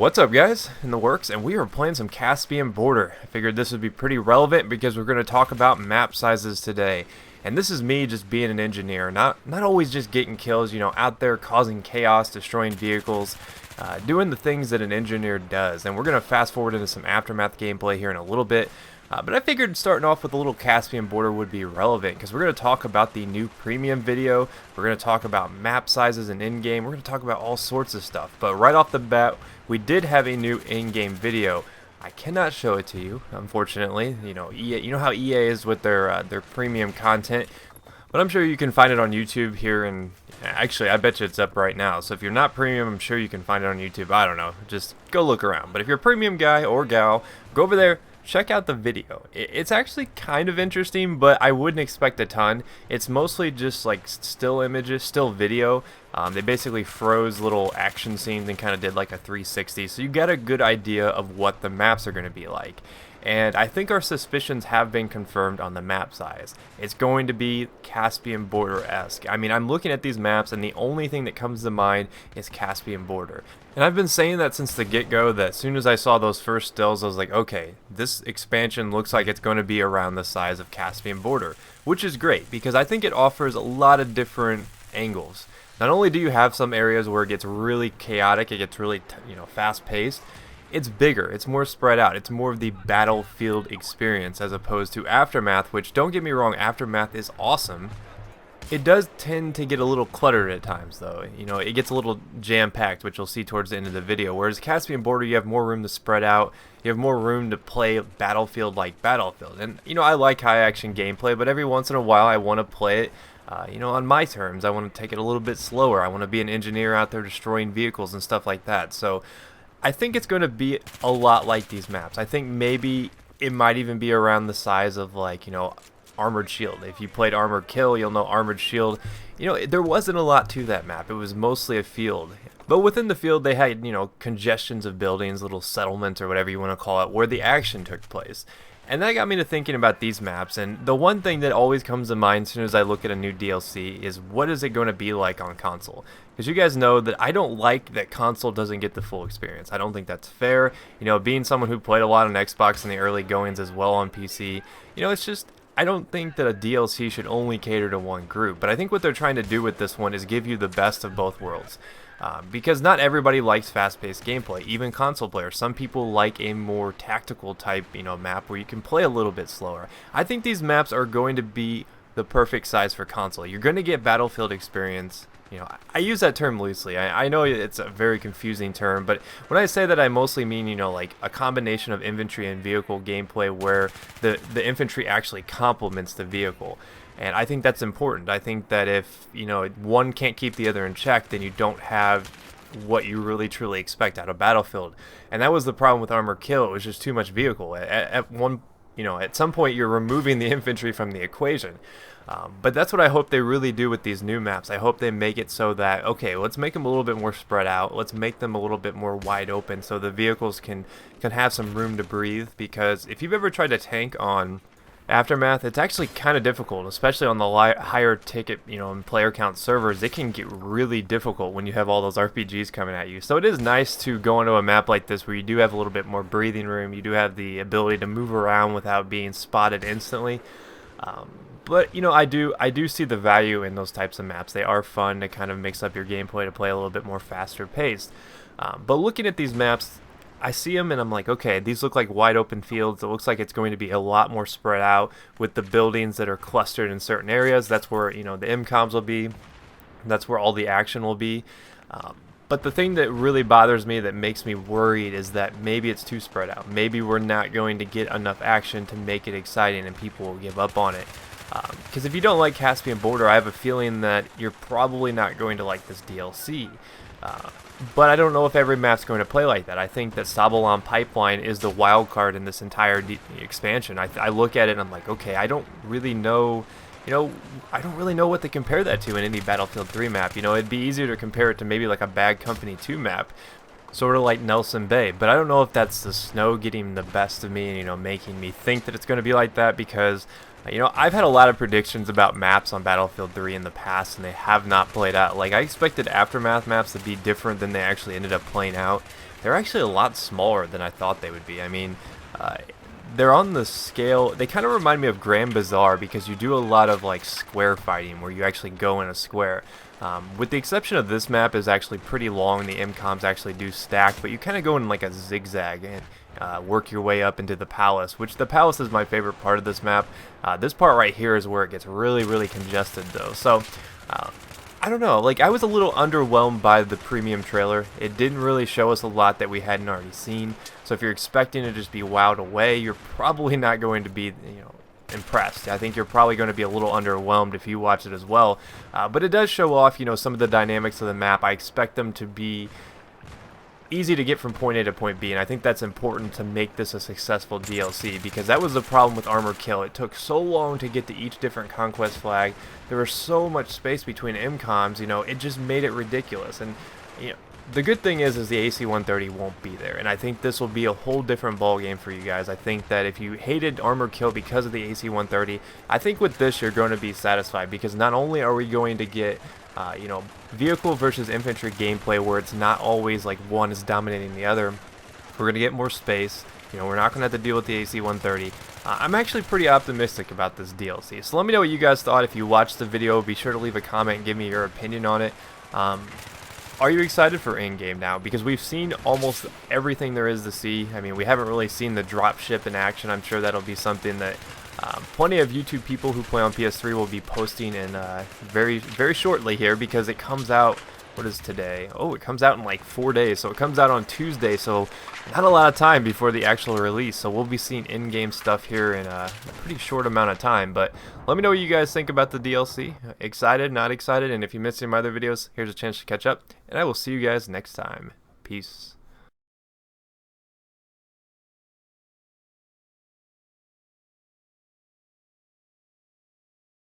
What's up, guys? In the works, and we are playing some Caspian Border. I figured this would be pretty relevant because we're going to talk about map sizes today. And this is me just being an engineer, not always just getting kills, out there causing chaos, destroying vehicles, doing the things that an engineer does. And we're going to fast forward into some Aftermath gameplay here in a little bit. But I figured starting off with a little Caspian Border would be relevant because we're going to talk about the new premium video, we're going to talk about map sizes and in-game, we're going to talk about all sorts of stuff. But right off the bat, we did have a new in-game video. I cannot show it to you, unfortunately. EA, you know how EA is with their premium content. But I'm sure you can find it on YouTube here, and actually I bet you it's up right now. So if you're not premium, I'm sure you can find it on YouTube. I don't know, just go look around. But if you're a premium guy or gal, go over there, check out the video. It's actually kind of interesting, but I wouldn't expect a ton. It's mostly just like still images, still video. They basically froze little action scenes and kind of did like a 360, so you get a good idea of what the maps are going to be like. And I think our suspicions have been confirmed on the map size. It's going to be Caspian Border-esque. I mean, I'm looking at these maps and the only thing that comes to mind is Caspian Border. And I've been saying that since the get-go, that as soon as I saw those first stills, I was like, okay, this expansion looks like it's going to be around the size of Caspian Border, which is great because I think it offers a lot of different angles. Not only do you have some areas where it gets really chaotic, it gets really fast-paced, it's bigger, it's more spread out, it's more of the battlefield experience as opposed to Aftermath, which, don't get me wrong, Aftermath is awesome. It does tend to get a little cluttered at times though, it gets a little jam-packed, which you'll see towards the end of the video, whereas Caspian Border you have more room to spread out, you have more room to play Battlefield like Battlefield, and I like high action gameplay, but every once in a while I want to play it on my terms. I want to take it a little bit slower, I want to be an engineer out there destroying vehicles and stuff like that, so I think it's going to be a lot like these maps. I think maybe it might even be around the size of Armored Shield. If you played Armored Kill, you'll know Armored Shield. There wasn't a lot to that map. It was mostly a field. But within the field, they had, congestions of buildings, little settlements or whatever you want to call it, where the action took place. And that got me to thinking about these maps, and the one thing that always comes to mind as soon as I look at a new DLC is what is it going to be like on console? Because you guys know that I don't like that console doesn't get the full experience. I don't think that's fair. Being someone who played a lot on Xbox in the early goings as well on PC, it's just, I don't think that a DLC should only cater to one group. But I think what they're trying to do with this one is give you the best of both worlds. Because not everybody likes fast-paced gameplay, even console players. Some people like a more tactical type, map where you can play a little bit slower. I think these maps are going to be the perfect size for console. You're going to get Battlefield experience. I use that term loosely. I know it's a very confusing term, but when I say that, I mostly mean, like a combination of infantry and vehicle gameplay where the infantry actually complements the vehicle. And I think that's important. I think that if, one can't keep the other in check, then you don't have what you really truly expect out of Battlefield. And that was the problem with Armored Kill. It was just too much vehicle. At some point you're removing the infantry from the equation. But that's what I hope they really do with these new maps. I hope they make it so that, okay, let's make them a little bit more spread out. Let's make them a little bit more wide open so the vehicles can have some room to breathe. Because if you've ever tried to tank on Aftermath, it's actually kind of difficult, especially on the higher ticket, and player count servers. It can get really difficult when you have all those RPGs coming at you. So it is nice to go into a map like this where you do have a little bit more breathing room. You do have the ability to move around without being spotted instantly. But I do see the value in those types of maps. They are fun to kind of mix up your gameplay to play a little bit more faster paced. But looking at these maps, I see them and I'm like, okay, these look like wide open fields. It looks like it's going to be a lot more spread out with the buildings that are clustered in certain areas. That's where, the MCOMs will be. That's where all the action will be. But the thing that really bothers me, that makes me worried, is that maybe it's too spread out. Maybe we're not going to get enough action to make it exciting and people will give up on it. Because if you don't like Caspian Border, I have a feeling that you're probably not going to like this DLC. But I don't know if every map's going to play like that. I think that Sabalan Pipeline is the wild card in this entire expansion. I look at it and I'm like, okay, I don't really know, I don't really know what to compare that to in any Battlefield 3 map. It'd be easier to compare it to maybe like a Bad Company 2 map, sort of like Nelson Bay. But I don't know if that's the snow getting the best of me and, making me think that it's going to be like that, because I've had a lot of predictions about maps on Battlefield 3 in the past, and they have not played out. Like, I expected Aftermath maps to be different than they actually ended up playing out. they're actually a lot smaller than I thought they would be. I mean, uh, they're on the scale. They kind of remind me of Grand Bazaar because you do a lot of like square fighting where you actually go in a square. With the exception of this map is actually pretty long. The MCOMs actually do stack, but you kind of go in like a zigzag and work your way up into the palace, which the palace is my favorite part of this map. This part right here is where it gets really, really congested though. So I don't know, like I was a little underwhelmed by the premium trailer. It didn't really show us a lot that we hadn't already seen. So if you're expecting to just be wowed away, you're probably not going to be, impressed. I think you're probably going to be a little underwhelmed if you watch it as well. But it does show off, some of the dynamics of the map. I expect them to be easy to get from point A to point B, and I think that's important to make this a successful DLC, because that was the problem with Armor Kill. It took so long to get to each different conquest flag. There was so much space between MCOMs, it just made it ridiculous. And the good thing is the AC-130 won't be there, and I think this will be a whole different ball game for you guys. I think that if you hated Armor Kill because of the AC-130, I think with this you're going to be satisfied, because not only are we going to get vehicle versus infantry gameplay where it's not always like one is dominating the other. We're going to get more space. We're not going to have to deal with the AC-130. I'm actually pretty optimistic about this DLC. So let me know what you guys thought. If you watched the video, be sure to leave a comment and give me your opinion on it. Are you excited for in-game now? Because we've seen almost everything there is to see. I mean, we haven't really seen the dropship in action. I'm sure that'll be something that plenty of YouTube people who play on PS3 will be posting in very, very shortly here, because it comes out, what is today? Oh, it comes out in like 4 days. So it comes out on Tuesday, so not a lot of time before the actual release. So we'll be seeing in-game stuff here in a pretty short amount of time. But let me know what you guys think about the DLC. Excited, not excited? And if you missed any of my other videos, here's a chance to catch up. And I will see you guys next time. Peace.